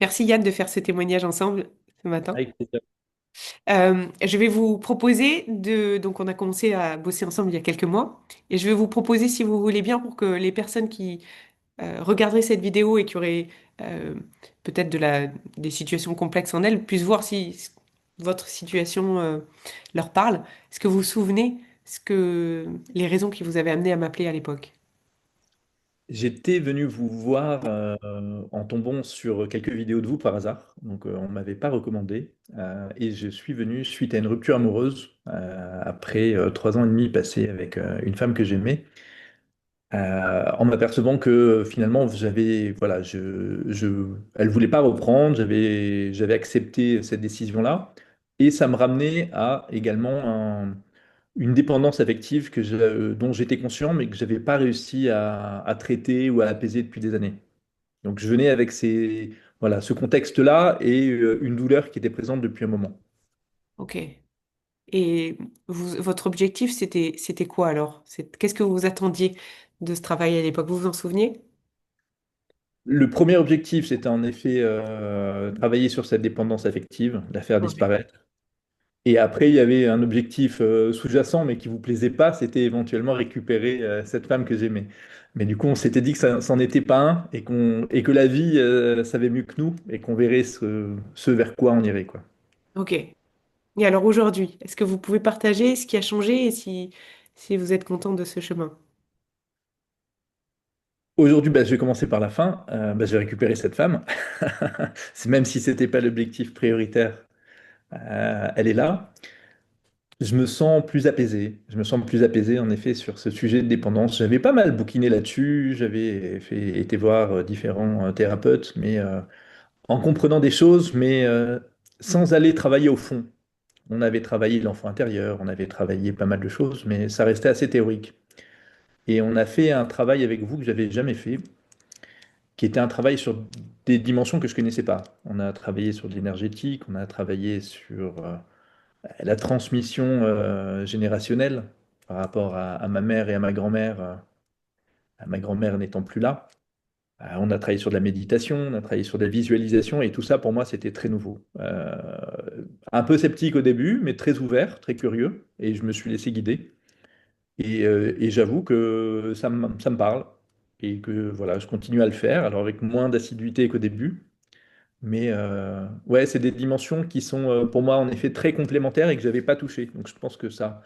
Merci Yann de faire ce témoignage ensemble ce matin. Avec plaisir. Je vais vous proposer donc on a commencé à bosser ensemble il y a quelques mois, et je vais vous proposer, si vous voulez bien, pour que les personnes qui regarderaient cette vidéo et qui auraient euh, peut-être des situations complexes en elles puissent voir si votre situation leur parle. Est-ce que vous vous souvenez les raisons qui vous avaient amené à m'appeler à l'époque? J'étais venu vous voir en tombant sur quelques vidéos de vous par hasard. Donc, on ne m'avait pas recommandé. Et je suis venu suite à une rupture amoureuse, après 3 ans et demi passés avec une femme que j'aimais, en m'apercevant que finalement, voilà, elle voulait pas reprendre. J'avais accepté cette décision-là. Et ça me ramenait à également une dépendance affective dont j'étais conscient, mais que j'avais pas réussi à traiter ou à apaiser depuis des années. Donc je venais avec voilà, ce contexte-là et une douleur qui était présente depuis un moment. Ok. Et votre objectif, c'était quoi alors? Qu'est-ce que vous attendiez de ce travail à l'époque? Vous vous en souvenez? Le premier objectif, c'était en effet travailler sur cette dépendance affective, la faire Ouais. disparaître. Et après, il y avait un objectif sous-jacent, mais qui vous plaisait pas, c'était éventuellement récupérer cette femme que j'aimais. Mais du coup, on s'était dit que ça n'en était pas un et que la vie savait mieux que nous et qu'on verrait ce vers quoi on irait, quoi. Ok. Et alors aujourd'hui, est-ce que vous pouvez partager ce qui a changé et si vous êtes content de ce chemin? Aujourd'hui, bah, je vais commencer par la fin. Bah, j'ai récupéré cette femme. Même si c'était pas l'objectif prioritaire, elle est là. Je me sens plus apaisé. Je me sens plus apaisé, en effet, sur ce sujet de dépendance. J'avais pas mal bouquiné là-dessus. Été voir différents thérapeutes, mais en comprenant des choses, mais sans aller travailler au fond. On avait travaillé l'enfant intérieur, on avait travaillé pas mal de choses, mais ça restait assez théorique. Et on a fait un travail avec vous que j'avais jamais fait, qui était un travail sur des dimensions que je connaissais pas. On a travaillé sur de l'énergétique, on a travaillé sur la transmission générationnelle par rapport à ma mère et à ma grand-mère n'étant plus là. On a travaillé sur de la méditation, on a travaillé sur de la visualisation, et tout ça, pour moi, c'était très nouveau. Un peu sceptique au début, mais très ouvert, très curieux, et je me suis laissé guider. Et j'avoue que ça me parle, et que voilà, je continue à le faire, alors avec moins d'assiduité qu'au début. Mais ouais, c'est des dimensions qui sont pour moi en effet très complémentaires et que j'avais pas touché. Donc je pense que ça,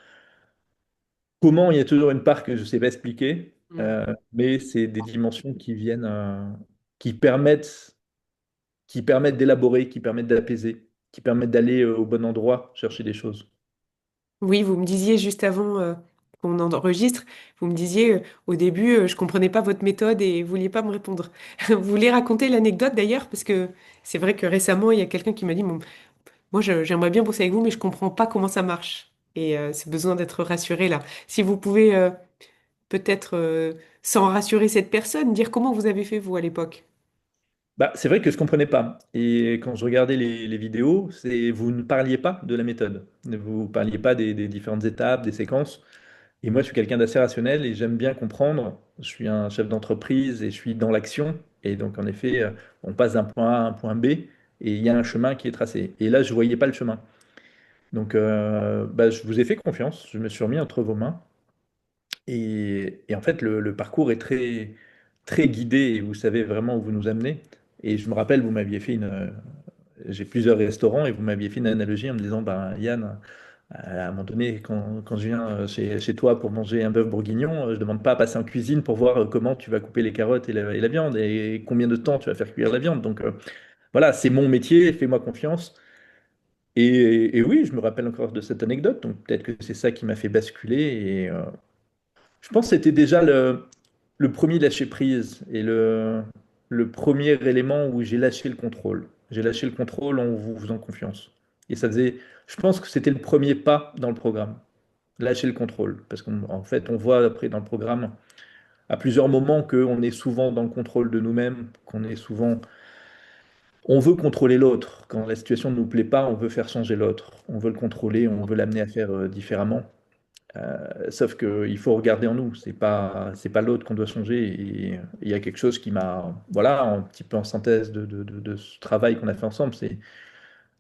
comment, il y a toujours une part que je sais pas expliquer, Mm. mais c'est des dimensions qui viennent, qui permettent, qui permettent d'élaborer, qui permettent d'apaiser, qui permettent d'aller au bon endroit chercher des choses. Oui, vous me disiez juste avant qu'on enregistre, vous me disiez au début, je comprenais pas votre méthode et vous vouliez pas me répondre. Vous voulez raconter l'anecdote d'ailleurs, parce que c'est vrai que récemment, il y a quelqu'un qui m'a dit, bon, moi, j'aimerais bien bosser avec vous, mais je comprends pas comment ça marche. Et c'est besoin d'être rassuré là. Si vous pouvez peut-être, sans rassurer cette personne, dire comment vous avez fait vous à l'époque. Bah, c'est vrai que je comprenais pas. Et quand je regardais les vidéos, vous ne parliez pas de la méthode. Vous ne parliez pas des différentes étapes, des séquences. Et moi, je suis quelqu'un d'assez rationnel et j'aime bien comprendre. Je suis un chef d'entreprise et je suis dans l'action. Et donc, en effet, on passe d'un point A à un point B et il y a un chemin qui est tracé. Et là, je ne voyais pas le chemin. Donc, bah, je vous ai fait confiance. Je me suis remis entre vos mains. Et en fait, le parcours est très, très guidé et vous savez vraiment où vous nous amenez. Et je me rappelle, vous m'aviez fait j'ai plusieurs restaurants et vous m'aviez fait une analogie en me disant, ben, Yann, à un moment donné, quand je viens chez toi pour manger un bœuf bourguignon, je ne demande pas à passer en cuisine pour voir comment tu vas couper les carottes et la viande et combien de temps tu vas faire cuire la viande. Donc voilà, c'est mon métier, fais-moi confiance. Et oui, je me rappelle encore de cette anecdote, donc peut-être que c'est ça qui m'a fait basculer. Et je pense que c'était déjà le premier lâcher prise et le premier élément où j'ai lâché le contrôle. J'ai lâché le contrôle en vous faisant confiance. Et ça faisait, je pense que c'était le premier pas dans le programme. Lâcher le contrôle. Parce qu'en fait, on voit après dans le programme, à plusieurs moments, qu'on est souvent dans le contrôle de nous-mêmes, qu'on est souvent... On veut contrôler l'autre. Quand la situation ne nous plaît pas, on veut faire changer l'autre. On veut le contrôler, on veut l'amener à faire différemment. Sauf qu'il faut regarder en nous, c'est pas l'autre qu'on doit changer. Et il y a quelque chose qui m'a, voilà, un petit peu en synthèse de ce travail qu'on a fait ensemble, c'est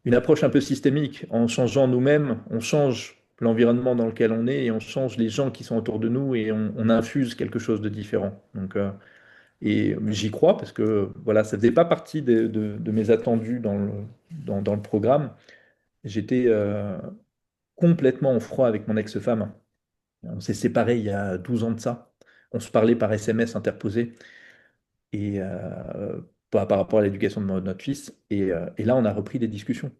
une approche un peu systémique. En changeant nous-mêmes, on change l'environnement dans lequel on est et on change les gens qui sont autour de nous et on infuse quelque chose de différent. Donc, et j'y crois parce que voilà, ça faisait pas partie de mes attendus dans le programme. J'étais complètement en froid avec mon ex-femme. On s'est séparés il y a 12 ans de ça. On se parlait par SMS interposé et par rapport à l'éducation de notre fils. Et là, on a repris des discussions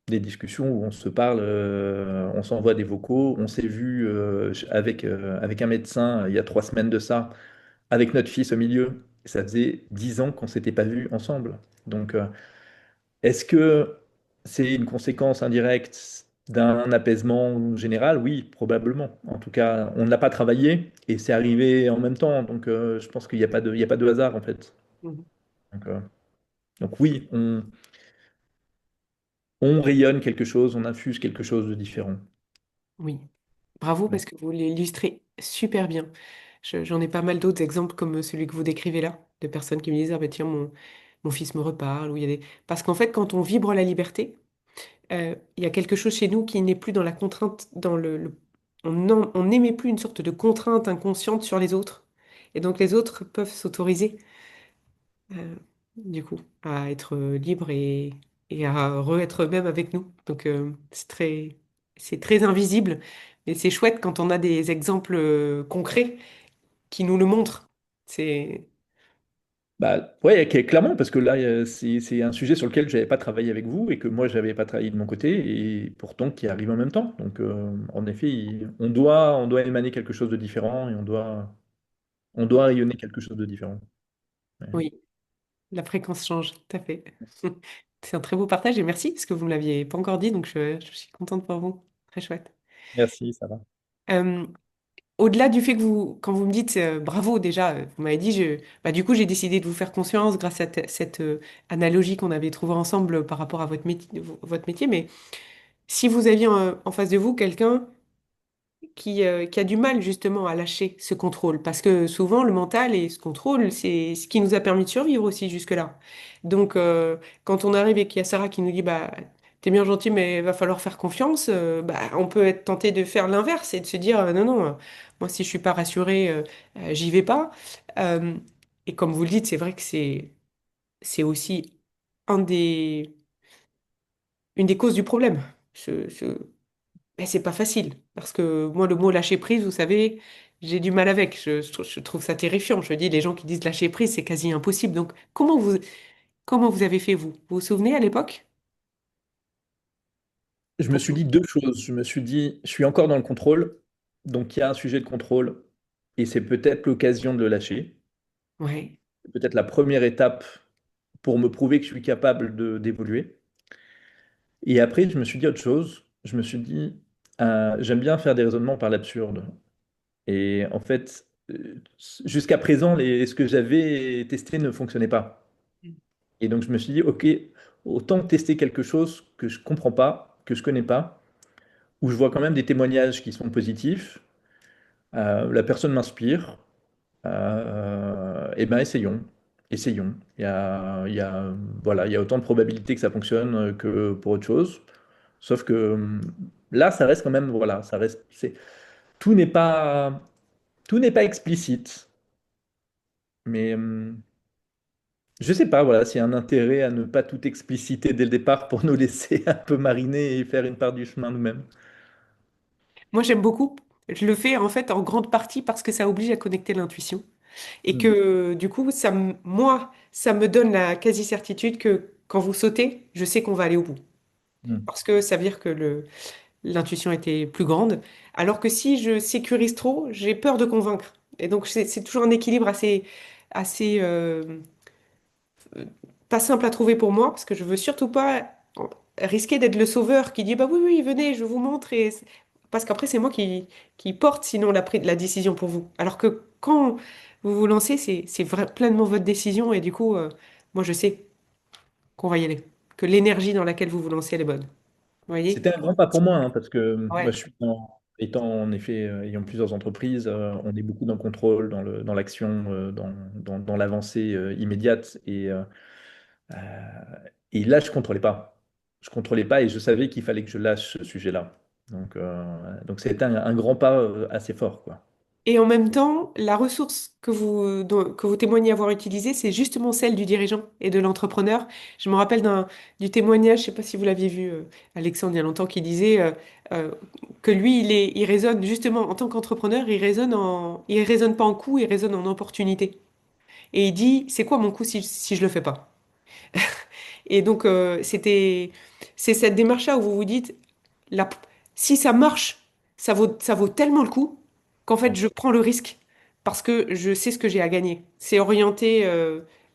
où on se parle, on s'envoie des vocaux. On s'est vu avec un médecin il y a 3 semaines de ça, avec notre fils au milieu. Ça faisait 10 ans qu'on s'était pas vus ensemble. Donc, est-ce que c'est une conséquence indirecte d'un apaisement général? Oui, probablement. En tout cas, on ne l'a pas travaillé et c'est arrivé en même temps. Donc, je pense qu'il n'y a pas il y a pas de hasard, en fait. Mhm. Donc, oui, on rayonne quelque chose, on infuse quelque chose de différent. Oui. Bravo Ouais. parce que vous l'illustrez super bien. J'en ai pas mal d'autres exemples comme celui que vous décrivez là, de personnes qui me disent, ah ben tiens, mon fils me reparle, ou il y a des... Parce qu'en fait, quand on vibre la liberté, il y a quelque chose chez nous qui n'est plus dans la contrainte, on n'émet plus une sorte de contrainte inconsciente sur les autres. Et donc les autres peuvent s'autoriser, euh, du coup, à être libres et à re-être eux-mêmes avec nous. Donc c'est très invisible, mais c'est chouette quand on a des exemples concrets qui nous le montrent. C'est... Bah, ouais, clairement, parce que là, c'est un sujet sur lequel je n'avais pas travaillé avec vous et que moi, je n'avais pas travaillé de mon côté et pourtant qui arrive en même temps. Donc, en effet, on doit émaner quelque chose de différent et on doit rayonner quelque chose de différent. Ouais. Oui, la fréquence change, tout à fait. C'est un très beau partage et merci parce que vous ne me l'aviez pas encore dit, donc je suis contente pour vous. Très chouette. Merci, ça va. Euh, Au-delà du fait que vous, quand vous me dites bravo déjà, vous m'avez dit, bah, du coup j'ai décidé de vous faire confiance grâce à cette analogie qu'on avait trouvée ensemble par rapport à votre métier, mais si vous aviez en face de vous quelqu'un qui a du mal justement à lâcher ce contrôle. Parce que souvent, le mental et ce contrôle, c'est ce qui nous a permis de survivre aussi jusque-là. Donc, quand on arrive et qu'il y a Sarah qui nous dit, bah, t'es bien gentil, mais il va falloir faire confiance, bah, on peut être tenté de faire l'inverse et de se dire, non, non, moi, si je suis pas rassurée, j'y vais pas. Euh, et comme vous le dites, c'est vrai que c'est aussi un une des causes du problème. Mais c'est pas facile, parce que moi, le mot lâcher prise, vous savez, j'ai du mal avec. Je trouve ça terrifiant. Je dis, les gens qui disent lâcher prise, c'est quasi impossible. Donc, comment vous avez fait, vous? Vous vous souvenez à l'époque? Je me Pour... suis dit deux choses. Je me suis dit, je suis encore dans le contrôle, donc il y a un sujet de contrôle, et c'est peut-être l'occasion de le lâcher. Ouais. C'est peut-être la première étape pour me prouver que je suis capable d'évoluer. Et après, je me suis dit autre chose. Je me suis dit, j'aime bien faire des raisonnements par l'absurde. Et en fait, jusqu'à présent, ce que j'avais testé ne fonctionnait pas. Et donc, je me suis dit, OK, autant tester quelque chose que je comprends pas, que je connais pas, où je vois quand même des témoignages qui sont positifs. La personne m'inspire. Eh ben, essayons. Essayons. Voilà, il y a autant de probabilités que ça fonctionne que pour autre chose. Sauf que là, ça reste quand même, voilà, ça reste, tout n'est pas, tout n'est pas explicite. Mais je sais pas, voilà, s'il y a un intérêt à ne pas tout expliciter dès le départ pour nous laisser un peu mariner et faire une part du chemin nous-mêmes. Moi, j'aime beaucoup. Je le fais en fait en grande partie parce que ça oblige à connecter l'intuition. Et Mm, que du coup, moi, ça me donne la quasi-certitude que quand vous sautez, je sais qu'on va aller au bout. mm. Parce que ça veut dire que l'intuition était plus grande. Alors que si je sécurise trop, j'ai peur de convaincre. Et donc, c'est toujours un équilibre assez pas simple à trouver pour moi, parce que je veux surtout pas risquer d'être le sauveur qui dit, bah oui, oui, venez, je vous montre. Parce qu'après, c'est moi qui porte sinon la décision pour vous. Alors que quand vous vous lancez, pleinement votre décision. Et du coup, moi, je sais qu'on va y aller. Que l'énergie dans laquelle vous vous lancez, elle est bonne. Vous voyez? C'était un grand pas pour moi, hein, parce que moi, Ouais. je suis Étant en effet, ayant plusieurs entreprises, on est beaucoup dans le contrôle, dans l'action, dans l'avancée immédiate. Euh, et là, je contrôlais pas. Je contrôlais pas et je savais qu'il fallait que je lâche ce sujet-là. Donc ça a été un grand pas assez fort, quoi. Et en même temps, la ressource que vous témoignez avoir utilisée, c'est justement celle du dirigeant et de l'entrepreneur. Je me rappelle du témoignage, je ne sais pas si vous l'aviez vu, Alexandre, il y a longtemps, qui disait euh, que lui, il raisonne justement en tant qu'entrepreneur, il raisonne pas en coût, il raisonne en opportunité. Et il dit, c'est quoi mon coût si je le fais pas? Et donc, c'est cette démarche-là où vous vous dites, la- si ça marche, ça vaut tellement le coup qu'en fait, je prends le risque parce que je sais ce que j'ai à gagner. C'est orienté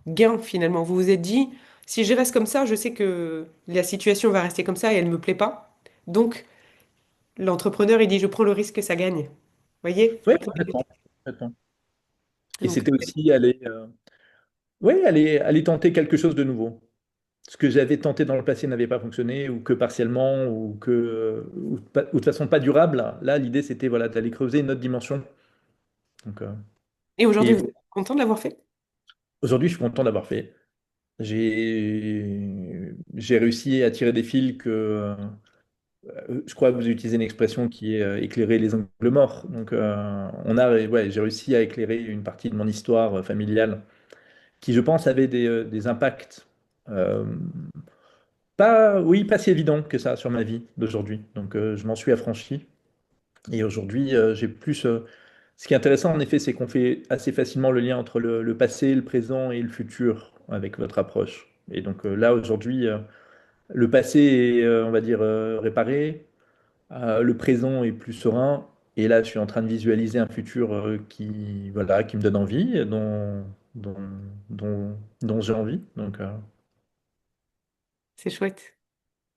gain finalement. Vous vous êtes dit, si je reste comme ça, je sais que la situation va rester comme ça et elle me plaît pas. Donc, l'entrepreneur, il dit, je prends le risque que ça gagne. Vous voyez? Oui, complètement. Complètement. Et Donc, c'était aussi aller tenter quelque chose de nouveau. Ce que j'avais tenté dans le passé n'avait pas fonctionné, ou que partiellement, ou de façon pas durable. Là, l'idée, c'était voilà, d'aller creuser une autre dimension. Donc, et aujourd'hui, et vous êtes content de l'avoir fait? aujourd'hui, je suis content d'avoir fait. J'ai réussi à tirer des fils je crois que vous utilisez une expression qui est éclairer les angles morts. Donc, ouais, j'ai réussi à éclairer une partie de mon histoire familiale qui, je pense, avait des impacts. euh, pas si évident que ça sur ma vie d'aujourd'hui. Donc, je m'en suis affranchi. Et aujourd'hui, j'ai plus. Ce qui est intéressant, en effet, c'est qu'on fait assez facilement le lien entre le passé, le présent et le futur avec votre approche. Et donc, là, aujourd'hui, le passé est, on va dire, réparé. Le présent est plus serein. Et là, je suis en train de visualiser un futur voilà, qui me donne envie, dont, dont j'ai envie. Donc, C'est chouette.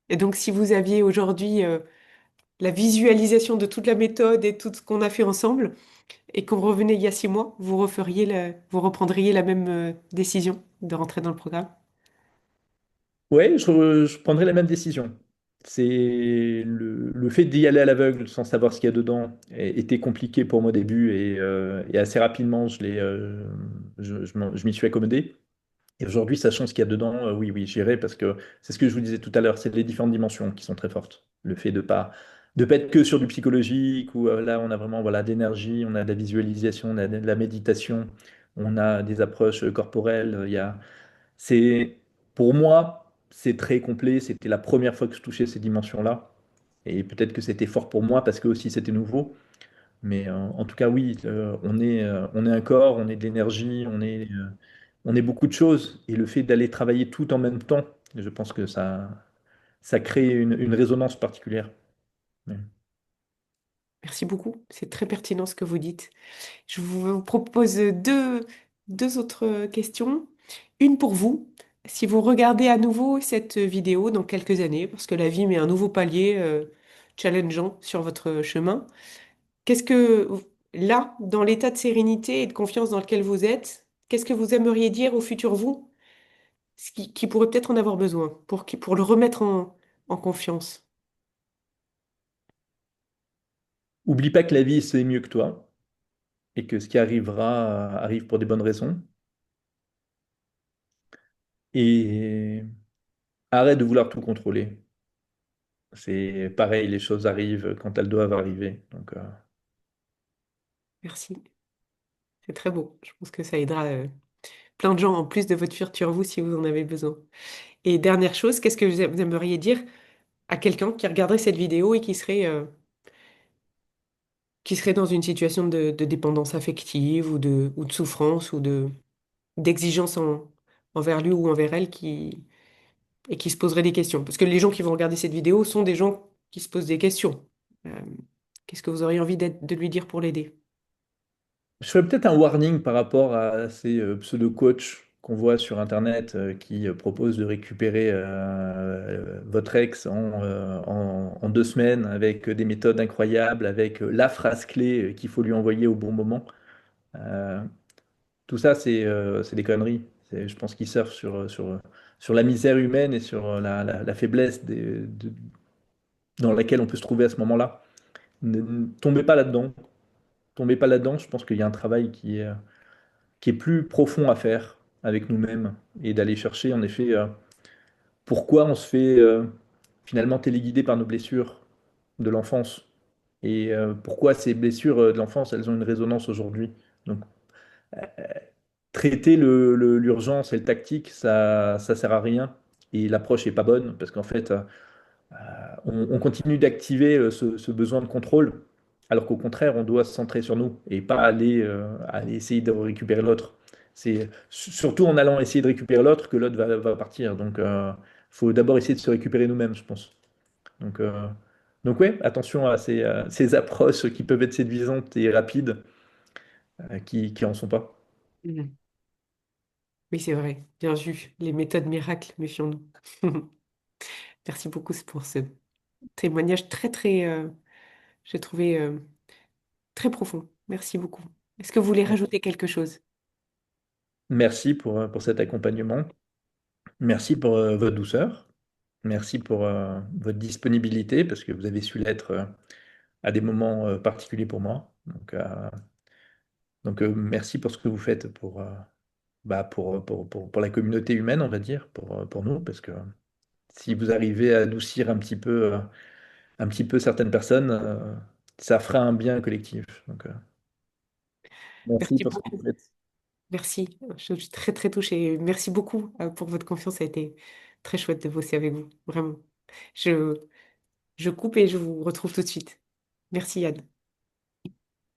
Et donc, si vous aviez aujourd'hui la visualisation de toute la méthode et tout ce qu'on a fait ensemble, et qu'on revenait il y a 6 mois, vous reprendriez la même décision de rentrer dans le programme? ouais, je prendrais la même décision. C'est le fait d'y aller à l'aveugle sans savoir ce qu'il y a dedans était compliqué pour moi au début et assez rapidement je m'y suis accommodé. Et aujourd'hui, sachant ce qu'il y a dedans, oui, oui, j'irai parce que c'est ce que je vous disais tout à l'heure, c'est les différentes dimensions qui sont très fortes. Le fait de pas être que sur du psychologique, où là, on a vraiment voilà, d'énergie, on a de la visualisation, on a de la méditation, on a des approches corporelles. C'est, pour moi, c'est très complet. C'était la première fois que je touchais ces dimensions-là. Et peut-être que c'était fort pour moi parce que aussi c'était nouveau. Mais en tout cas, oui, on est un corps, on est de l'énergie, on est beaucoup de choses. Et le fait d'aller travailler tout en même temps, je pense que ça crée une résonance particulière. Ouais. Merci beaucoup. C'est très pertinent ce que vous dites. Je vous propose deux autres questions. Une pour vous. Si vous regardez à nouveau cette vidéo dans quelques années, parce que la vie met un nouveau palier challengeant sur votre chemin, qu'est-ce que, là, dans l'état de sérénité et de confiance dans lequel vous êtes, qu'est-ce que vous aimeriez dire au futur vous, qui pourrait peut-être en avoir besoin, pour le remettre en confiance? Oublie pas que la vie, c'est mieux que toi et que ce qui arrivera arrive pour des bonnes raisons. Et arrête de vouloir tout contrôler. C'est pareil, les choses arrivent quand elles doivent arriver. Donc, Merci. C'est très beau. Je pense que ça aidera plein de gens en plus de votre futur vous si vous en avez besoin. Et dernière chose, qu'est-ce que vous aimeriez dire à quelqu'un qui regarderait cette vidéo et qui serait dans une situation de dépendance affective ou de souffrance d'exigence envers lui ou envers elle et qui se poserait des questions? Parce que les gens qui vont regarder cette vidéo sont des gens qui se posent des questions. Euh, Qu'est-ce que vous auriez envie de lui dire pour l'aider? je ferais peut-être un warning par rapport à ces pseudo-coachs qu'on voit sur Internet qui proposent de récupérer votre ex en 2 semaines avec des méthodes incroyables, avec la phrase clé qu'il faut lui envoyer au bon moment. Euh, Tout ça, c'est des conneries. Je pense qu'ils surfent sur la misère humaine et sur la faiblesse dans laquelle on peut se trouver à ce moment-là. ne tombez pas là-dedans. Tombez pas là-dedans. Je pense qu'il y a un travail qui est plus profond à faire avec nous-mêmes et d'aller chercher en effet pourquoi on se fait finalement téléguider par nos blessures de l'enfance et pourquoi ces blessures de l'enfance, elles ont une résonance aujourd'hui. Donc, traiter l'urgence et le tactique, ça sert à rien et l'approche est pas bonne parce qu'en fait, on continue d'activer ce besoin de contrôle, alors qu'au contraire, on doit se centrer sur nous et pas aller essayer de récupérer l'autre. C'est surtout en allant essayer de récupérer l'autre que l'autre va partir. Donc, faut d'abord essayer de se récupérer nous-mêmes, je pense. Donc, euh, donc ouais, attention à ces approches qui peuvent être séduisantes et rapides, qui en sont pas. Mhm. Oui, c'est vrai. Bien vu. Les méthodes miracles, méfions-nous. Merci beaucoup pour ce témoignage j'ai trouvé, très profond. Merci beaucoup. Est-ce que vous voulez rajouter quelque chose? Merci pour cet accompagnement. Merci pour votre douceur. Merci pour votre disponibilité parce que vous avez su l'être à des moments particuliers pour moi. Donc, merci pour ce que vous faites pour la communauté humaine, on va dire, pour nous, parce que si vous arrivez à adoucir un petit peu certaines personnes, ça fera un bien collectif. Donc, merci Merci pour ce que vous beaucoup. faites. Merci. Je suis très, très touchée. Merci beaucoup, pour votre confiance. Ça a été très chouette de bosser avec vous. Vraiment. Je, je coupe et je vous retrouve tout de suite. Merci, Yann.